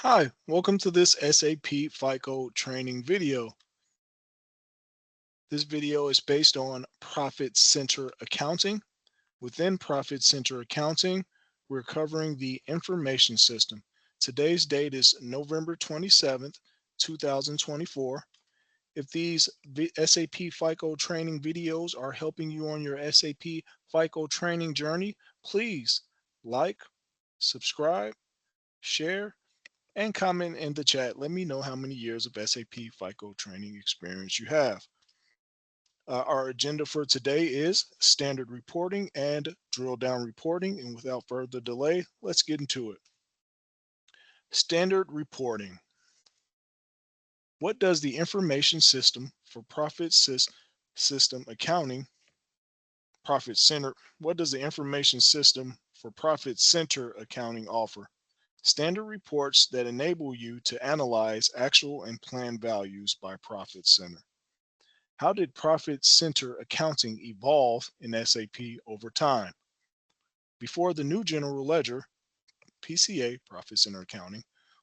Hi, welcome to this SAP FICO training video. This video is based on profit center accounting. Within profit center accounting, we're covering the information system. Today's date is November 27th, 2024. If these SAP FICO training videos are helping you on your SAP FICO training journey, please like, subscribe, share, and comment in the chat. Let me know how many years of SAP FICO training experience you have. Our agenda for today is standard reporting and drill down reporting. And without further delay, let's get into it. Standard reporting. What does the information system for system accounting, profit center, what does the information system for profit center accounting offer? Standard reports that enable you to analyze actual and planned values by profit center. How did profit center accounting evolve in SAP over time? Before the new general ledger, PCA, profit center accounting,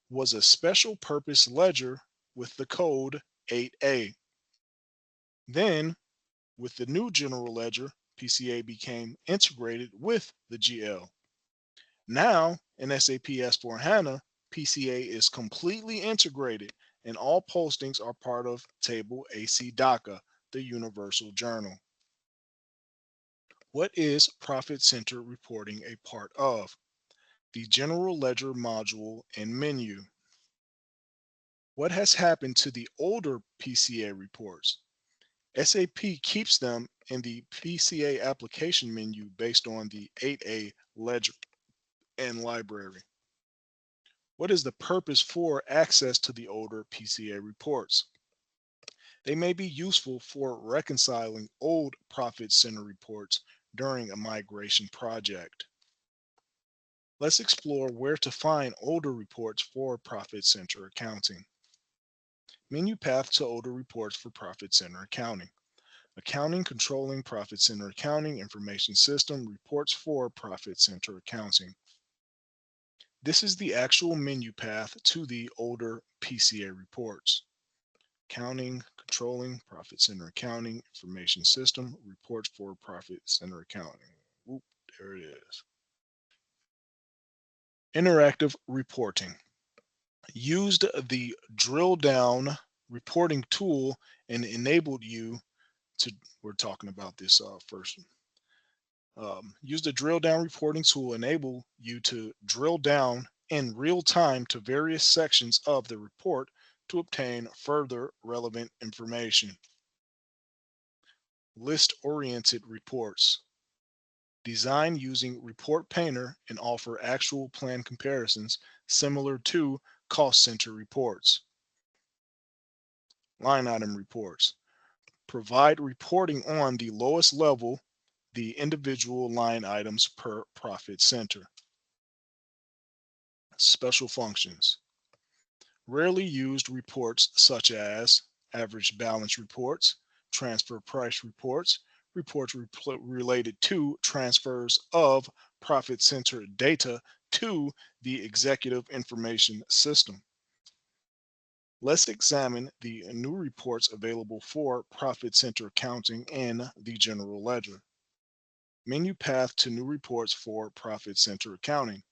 was a special purpose ledger with the code 8A. Then, with the new general ledger, PCA became integrated with the GL. Now, in SAP S/4HANA, PCA is completely integrated and all postings are part of table AC DACA, the Universal Journal. What is Profit Center reporting a part of? The General Ledger module and menu. What has happened to the older PCA reports? SAP keeps them in the PCA application menu based on the 8A ledger and library. What is the purpose for access to the older PCA reports? They may be useful for reconciling old Profit Center reports during a migration project. Let's explore where to find older reports for Profit Center accounting. Menu path to older reports for Profit Center accounting. Accounting, controlling Profit Center accounting, information system, reports for Profit Center accounting. This is the actual menu path to the older PCA reports. Accounting, controlling, profit center accounting, information system, reports for profit center accounting. Whoop, there it is. Interactive reporting. Used the drill down reporting tool and enabled you to, we're talking about this first. Use the drill down reporting tool enable you to drill down in real time to various sections of the report to obtain further relevant information. List-oriented reports. Design using Report Painter and offer actual plan comparisons similar to cost center reports. Line item reports. Provide reporting on the lowest level, the individual line items per profit center. Special functions. Rarely used reports such as average balance reports, transfer price reports, reports related to transfers of profit center data to the executive information system. Let's examine the new reports available for profit center accounting in the general ledger. Menu path to new reports for profit center accounting.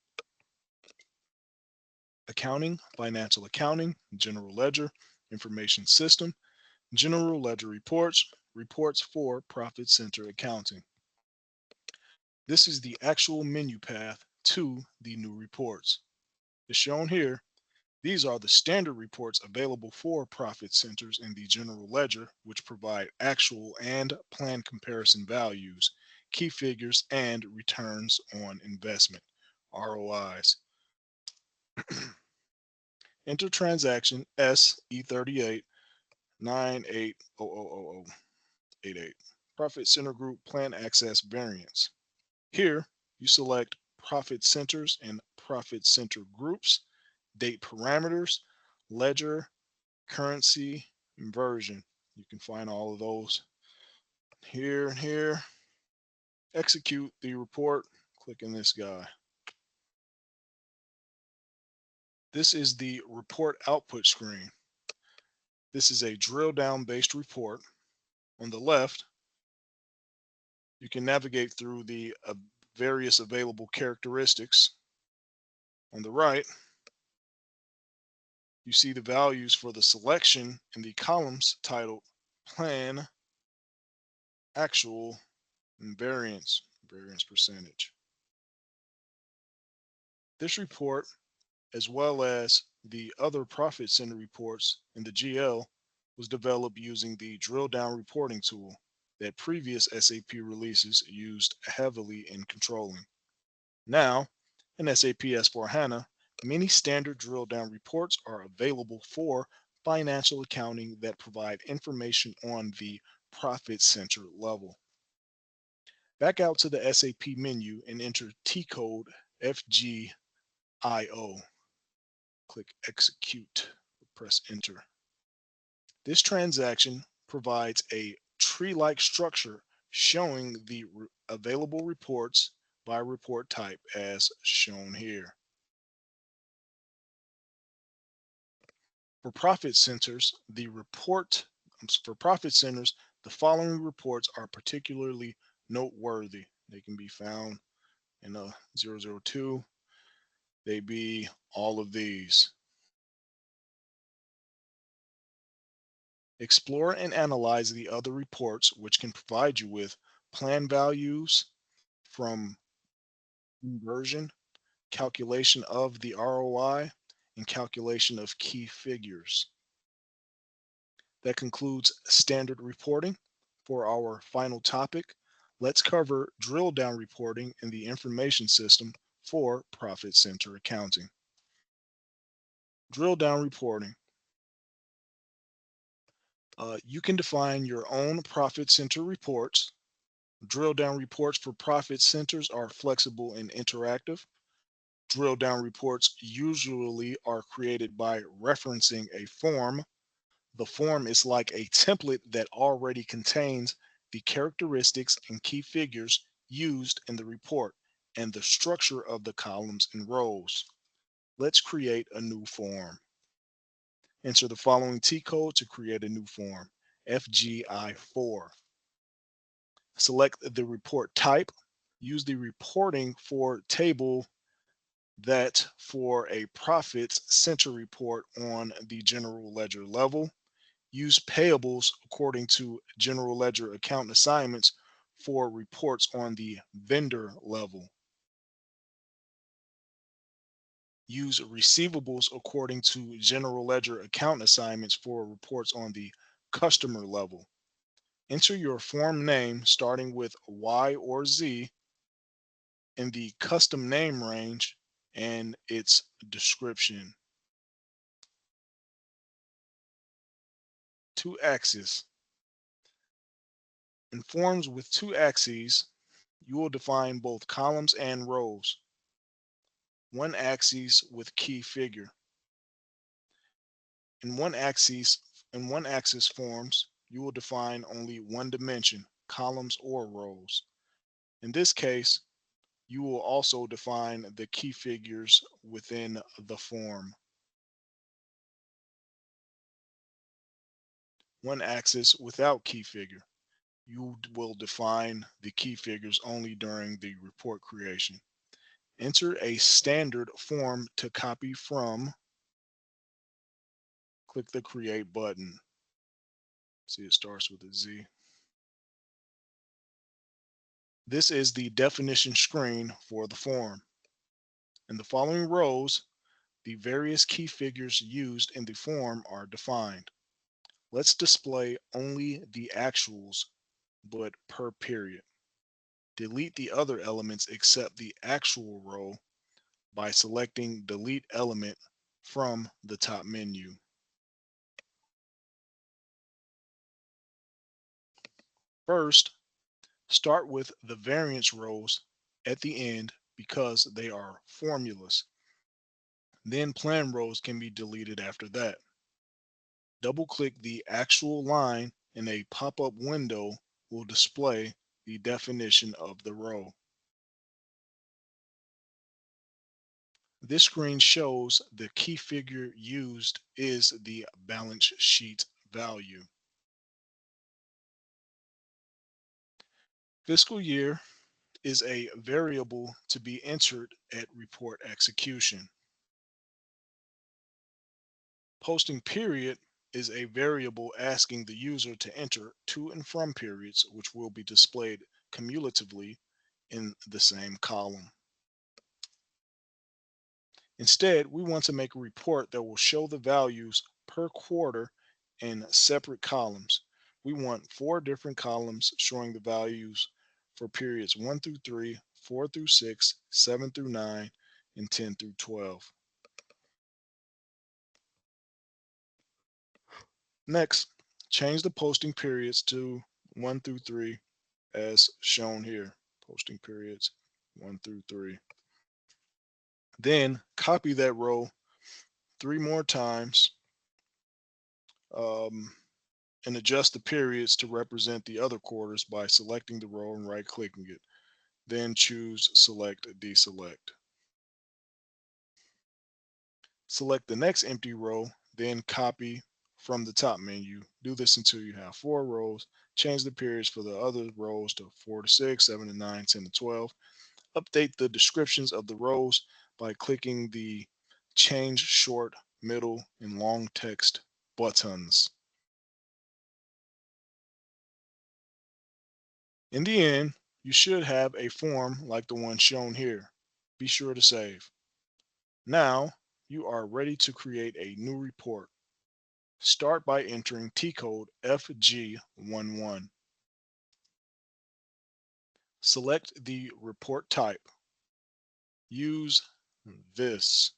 Accounting, financial accounting, general ledger, information system, general ledger reports, reports for profit center accounting. This is the actual menu path to the new reports. As shown here, these are the standard reports available for profit centers in the general ledger, which provide actual and planned comparison values, key figures, and returns on investment, ROIs. Enter transaction SE38 98000088. Profit Center Group Plan Access Variance. Here, you select profit centers and profit center groups, date parameters, ledger, currency, and version. You can find all of those here and here. Execute the report, click in this guy. This is the report output screen. This is a drill down based report. On the left, you can navigate through the various available characteristics. On the right, you see the values for the selection in the columns titled Plan, Actual, and variance percentage. This report, as well as the other profit center reports in the GL, was developed using the drill down reporting tool that previous SAP releases used heavily in controlling. Now, in SAP S/4HANA, many standard drill down reports are available for financial accounting that provide information on the profit center level. Back out to the SAP menu and enter T code FGIO. Click execute, press enter. This transaction provides a tree-like structure showing the available reports by report type as shown here. For profit centers, the following reports are particularly noteworthy. They can be found in a 002. They be all of these. Explore and analyze the other reports, which can provide you with plan values from conversion, calculation of the ROI, and calculation of key figures. That concludes standard reporting. For our final topic, let's cover drill down reporting in the information system for profit center accounting. Drill down reporting. You can define your own profit center reports. Drill down reports for profit centers are flexible and interactive. Drill down reports usually are created by referencing a form. The form is like a template that already contains the characteristics and key figures used in the report and the structure of the columns and rows. Let's create a new form. Enter the following T code to create a new form, FGI4. Select the report type. Use the reporting for table that for a profits center report on the general ledger level. Use payables according to general ledger account assignments for reports on the vendor level. Use receivables according to general ledger account assignments for reports on the customer level. Enter your form name starting with Y or Z in the custom name range and its description. 2 axes. In forms with 2 axes, you will define both columns and rows. 1 axis with key figure. In one axis forms, you will define only one dimension, columns or rows. In this case, you will also define the key figures within the form. One axis without key figure. You will define the key figures only during the report creation. Enter a standard form to copy from. Click the create button. See, it starts with a Z. This is the definition screen for the form. In the following rows, the various key figures used in the form are defined. Let's display only the actuals, but per period. Delete the other elements except the actual row by selecting delete element from the top menu. First, start with the variance rows at the end because they are formulas. Then plan rows can be deleted after that. Double-click the actual line and a pop-up window will display the definition of the row. This screen shows the key figure used is the balance sheet value. Fiscal year is a variable to be entered at report execution. Posting period is a variable asking the user to enter to and from periods, which will be displayed cumulatively in the same column. Instead, we want to make a report that will show the values per quarter in separate columns. We want 4 different columns showing the values for periods 1 through 3, 4 through 6, 7 through 9, and 10 through 12. Next, change the posting periods to 1 through 3 as shown here. Posting periods 1 through 3. Then copy that row 3 more times um, and adjust the periods to represent the other quarters by selecting the row and right clicking it. Then choose Select Deselect. Select the next empty row, then copy from the top menu. Do this until you have 4 rows. Change the periods for the other rows to 4 to 6, 7 to 9, 10 to 12. Update the descriptions of the rows by clicking the Change Short, Middle, and Long Text buttons. In the end, you should have a form like the one shown here. Be sure to save. Now, you are ready to create a new report. Start by entering T-code FG11. Select the report type. Use this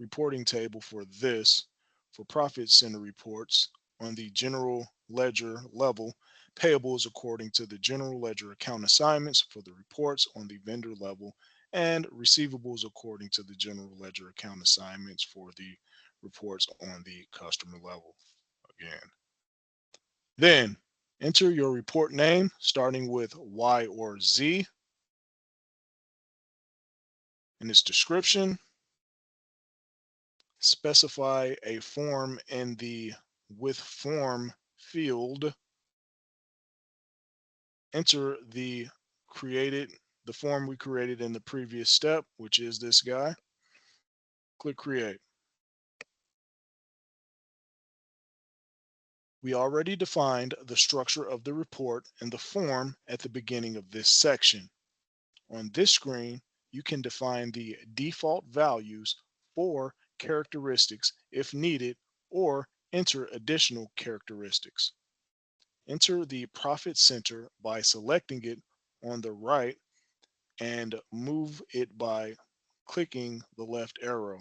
reporting table for this for profit center reports on the general ledger level, payables according to the general ledger account assignments for the reports on the vendor level, and receivables according to the general ledger account assignments for the reports on the customer level. Again, then enter your report name starting with Y or Z in its description. Specify a form in the with form field. Enter the form we created in the previous step, which is this guy. Click create. We already defined the structure of the report and the form at the beginning of this section. On this screen, you can define the default values for characteristics if needed, or enter additional characteristics. Enter the profit center by selecting it on the right and move it by clicking the left arrow.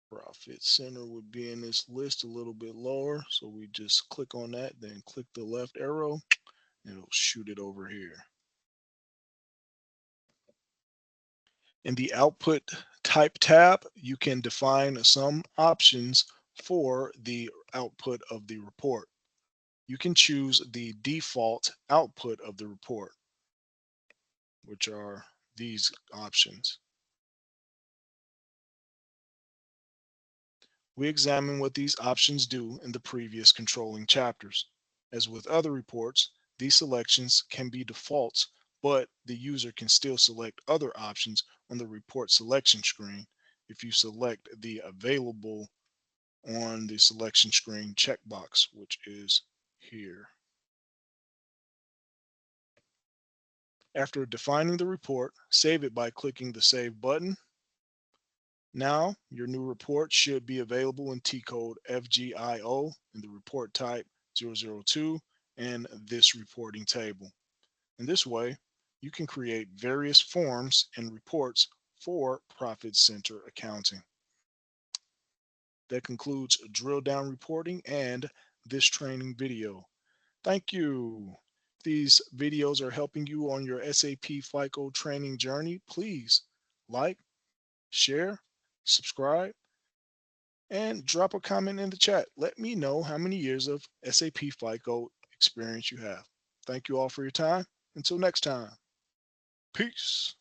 Profit center would be in this list a little bit lower, so we just click on that, then click the left arrow, and it'll shoot it over here. In the output type tab, you can define some options for the output of the report. You can choose the default output of the report, which are these options. We examined what these options do in the previous controlling chapters. As with other reports, these selections can be defaults, but the user can still select other options on the report selection screen if you select the available on the selection screen checkbox, which is here. After defining the report, save it by clicking the Save button. Now, your new report should be available in T-code FGIO in the report type 002 and this reporting table. In this way, you can create various forms and reports for profit center accounting. That concludes drill down reporting and this training video. Thank you. If these videos are helping you on your SAP FICO training journey, please like, share, subscribe, and drop a comment in the chat. Let me know how many years of SAP FICO experience you have. Thank you all for your time. Until next time, peace.